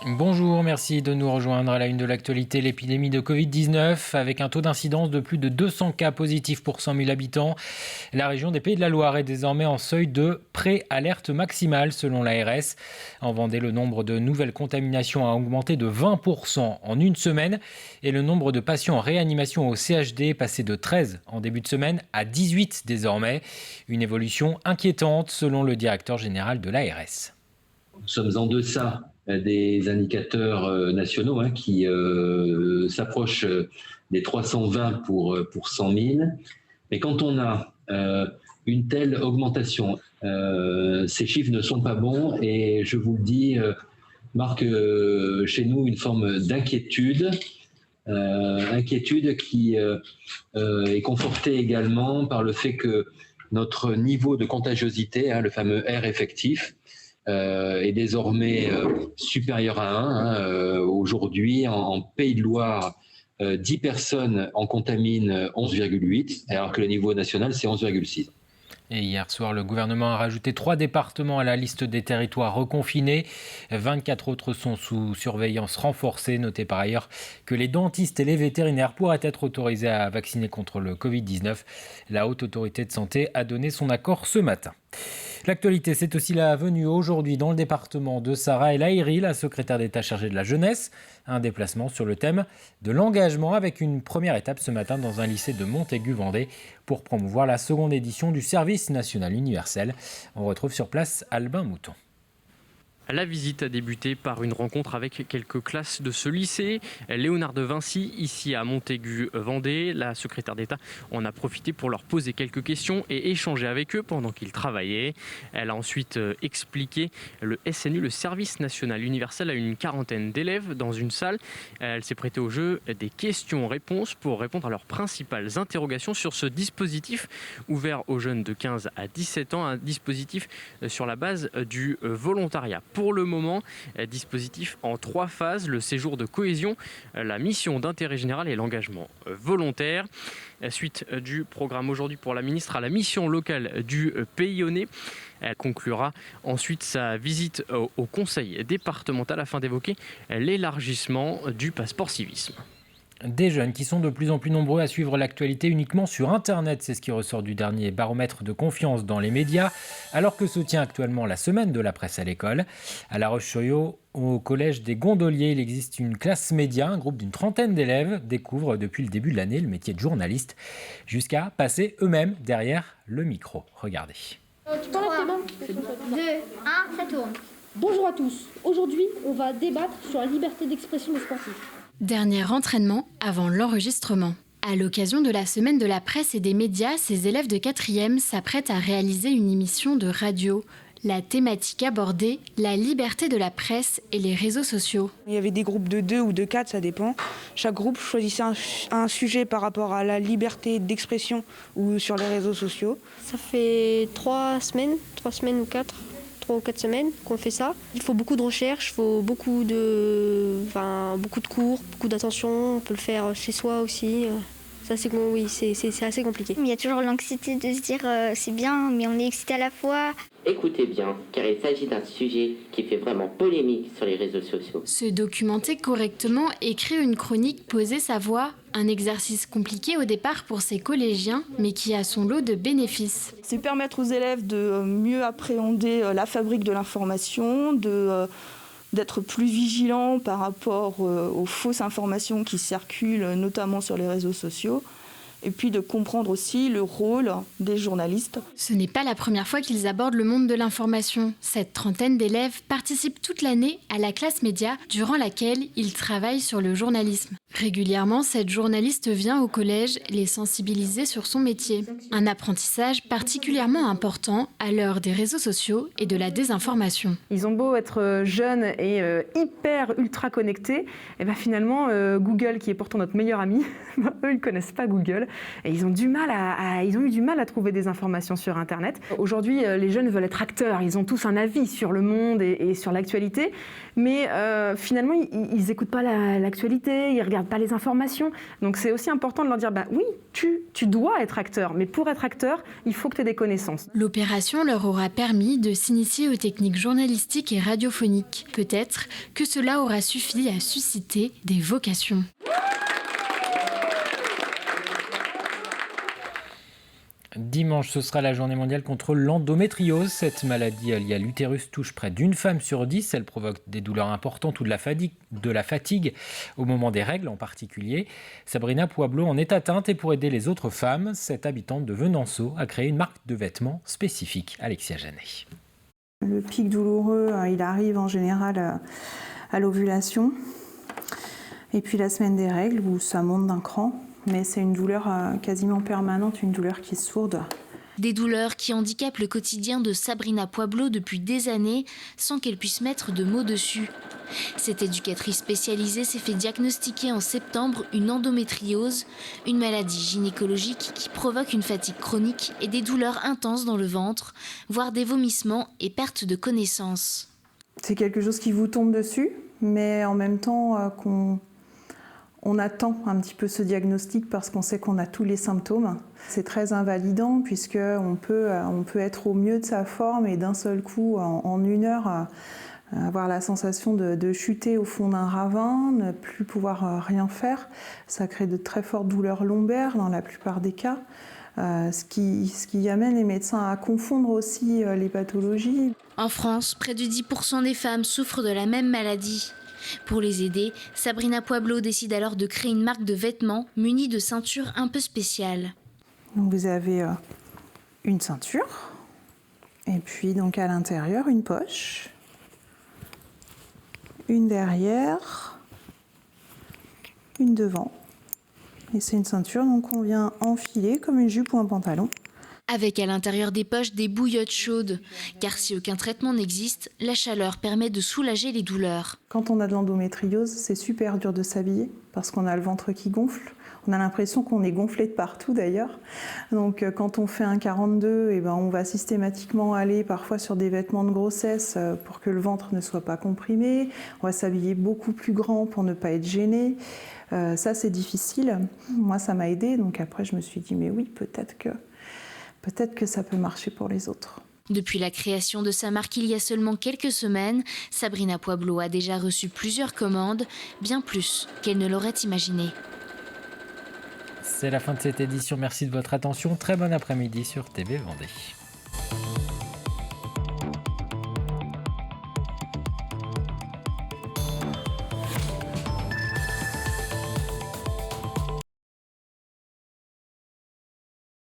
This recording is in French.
Bonjour, merci de nous rejoindre à la une de l'actualité. L'épidémie de Covid-19 avec un taux d'incidence de plus de 200 cas positifs pour 100 000 habitants. La région des Pays de la Loire est désormais en seuil de pré-alerte maximale selon l'ARS. En Vendée, le nombre de nouvelles contaminations a augmenté de 20% en une semaine et le nombre de patients en réanimation au CHD est passé de 13 en début de semaine à 18 désormais. Une évolution inquiétante selon le directeur général de l'ARS. Nous sommes en deçà des indicateurs nationaux qui s'approchent des 320 pour 100 000. Mais quand on a une telle augmentation, ces chiffres ne sont pas bons et je vous le dis, marque chez nous une forme d'inquiétude. Inquiétude qui est confortée également par le fait que notre niveau de contagiosité, le fameux R effectif, est désormais supérieur à 1. Aujourd'hui, en Pays de Loire, 10 personnes en contaminent 11,8, alors que le niveau national, c'est 11,6. Et hier soir, le gouvernement a rajouté 3 départements à la liste des territoires reconfinés. 24 autres sont sous surveillance renforcée. Notez par ailleurs que les dentistes et les vétérinaires pourraient être autorisés à vacciner contre le Covid-19. La Haute Autorité de Santé a donné son accord ce matin. L'actualité, c'est aussi la venue aujourd'hui dans le département de Sarah El Haïry, la secrétaire d'État chargée de la jeunesse. Un déplacement sur le thème de l'engagement avec une première étape ce matin dans un lycée de Montaigu-Vendée pour promouvoir la seconde édition du service national universel. On retrouve sur place Albin Mouton. La visite a débuté par une rencontre avec quelques classes de ce lycée. Léonard de Vinci, ici à Montaigu-Vendée. La secrétaire d'État en a profité pour leur poser quelques questions et échanger avec eux pendant qu'ils travaillaient. Elle a ensuite expliqué le SNU, le service national universel, à une quarantaine d'élèves dans une salle. Elle s'est prêtée au jeu des questions-réponses pour répondre à leurs principales interrogations sur ce dispositif ouvert aux jeunes de 15 à 17 ans, un dispositif sur la base du volontariat. Pour le moment, dispositif en 3 phases, le séjour de cohésion, la mission d'intérêt général et l'engagement volontaire. Suite du programme aujourd'hui pour la ministre à la mission locale du Pays Lyonnais. Elle conclura ensuite sa visite au conseil départemental afin d'évoquer l'élargissement du passeport civisme. Des jeunes qui sont de plus en plus nombreux à suivre l'actualité uniquement sur Internet. C'est ce qui ressort du dernier baromètre de confiance dans les médias, alors que se tient actuellement la semaine de la presse à l'école. À La Roche-sur-Yon, au collège des Gondoliers, il existe une classe média. Un groupe d'une trentaine d'élèves découvre depuis le début de l'année le métier de journaliste, jusqu'à passer eux-mêmes derrière le micro. Regardez. 3, 2, 1, ça tourne. Bonjour à tous. Aujourd'hui, on va débattre sur la liberté d'expression des sportifs. Dernier entraînement avant l'enregistrement. À l'occasion de la semaine de la presse et des médias, ces élèves de 4e s'apprêtent à réaliser une émission de radio. La thématique abordée, la liberté de la presse et les réseaux sociaux. Il y avait des groupes de 2 ou de 4, ça dépend. Chaque groupe choisissait un sujet par rapport à la liberté d'expression ou sur les réseaux sociaux. Ça fait 3 semaines ou 4. 3 ou 4 semaines qu'on fait ça. Il faut beaucoup de recherche, il faut beaucoup de cours, beaucoup d'attention. On peut le faire chez soi aussi. Ça, c'est assez compliqué. Il y a toujours l'anxiété de se dire c'est bien, mais on est excité à la fois. Écoutez bien, car il s'agit d'un sujet qui fait vraiment polémique sur les réseaux sociaux. Se documenter correctement, écrire une chronique, poser sa voix, un exercice compliqué au départ pour ces collégiens, mais qui a son lot de bénéfices. C'est permettre aux élèves de mieux appréhender la fabrique de l'information, d'être plus vigilants par rapport aux fausses informations qui circulent, notamment sur les réseaux sociaux. Et puis de comprendre aussi le rôle des journalistes. Ce n'est pas la première fois qu'ils abordent le monde de l'information. Cette trentaine d'élèves participent toute l'année à la classe média, durant laquelle ils travaillent sur le journalisme. Régulièrement, cette journaliste vient au collège les sensibiliser sur son métier. Un apprentissage particulièrement important à l'heure des réseaux sociaux et de la désinformation. Ils ont beau être jeunes et hyper ultra connectés, et bien finalement Google, qui est pourtant notre meilleur ami, eux ils ne connaissent pas Google. Et ils ont eu du mal à trouver des informations sur Internet. Aujourd'hui, les jeunes veulent être acteurs. Ils ont tous un avis sur le monde et sur l'actualité. Mais finalement, ils n'écoutent pas l'actualité, ils ne regardent pas les informations. Donc c'est aussi important de leur dire, oui, tu dois être acteur, mais pour être acteur, il faut que tu aies des connaissances. L'opération leur aura permis de s'initier aux techniques journalistiques et radiophoniques. Peut-être que cela aura suffi à susciter des vocations. Dimanche, ce sera la journée mondiale contre l'endométriose. Cette maladie liée à l'utérus touche près d'une femme sur 10. Elle provoque des douleurs importantes ou de la fatigue au moment des règles en particulier. Sabrina Pueblo en est atteinte et pour aider les autres femmes, cette habitante de Venanceau a créé une marque de vêtements spécifique. Alexia Janet. Le pic douloureux, il arrive en général à l'ovulation. Et puis la semaine des règles où ça monte d'un cran. Mais c'est une douleur quasiment permanente, une douleur qui est sourde. Des douleurs qui handicapent le quotidien de Sabrina Pueblo depuis des années, sans qu'elle puisse mettre de mots dessus. Cette éducatrice spécialisée s'est fait diagnostiquer en septembre une endométriose, une maladie gynécologique qui provoque une fatigue chronique et des douleurs intenses dans le ventre, voire des vomissements et perte de connaissance. C'est quelque chose qui vous tombe dessus, mais en même temps on attend un petit peu ce diagnostic parce qu'on sait qu'on a tous les symptômes. C'est très invalidant puisqu'on peut être au mieux de sa forme et d'un seul coup, en une heure, avoir la sensation de chuter au fond d'un ravin, ne plus pouvoir rien faire. Ça crée de très fortes douleurs lombaires dans la plupart des cas, ce qui amène les médecins à confondre aussi les pathologies. En France, près de 10% des femmes souffrent de la même maladie. Pour les aider, Sabrina Pueblo décide alors de créer une marque de vêtements munie de ceintures un peu spéciales. Donc vous avez une ceinture, et puis donc à l'intérieur une poche, une derrière, une devant. Et c'est une ceinture donc on vient enfiler comme une jupe ou un pantalon. Avec à l'intérieur des poches des bouillottes chaudes, car si aucun traitement n'existe, la chaleur permet de soulager les douleurs. Quand on a de l'endométriose, c'est super dur de s'habiller parce qu'on a le ventre qui gonfle. On a l'impression qu'on est gonflé de partout d'ailleurs. Donc quand on fait un 42, on va systématiquement aller parfois sur des vêtements de grossesse pour que le ventre ne soit pas comprimé. On va s'habiller beaucoup plus grand pour ne pas être gêné. Ça c'est difficile. Moi ça m'a aidée, donc après je me suis dit mais oui, peut-être que ça peut marcher pour les autres. Depuis la création de sa marque il y a seulement quelques semaines, Sabrina Pueblo a déjà reçu plusieurs commandes, bien plus qu'elle ne l'aurait imaginé. C'est la fin de cette édition. Merci de votre attention. Très bon après-midi sur TV Vendée.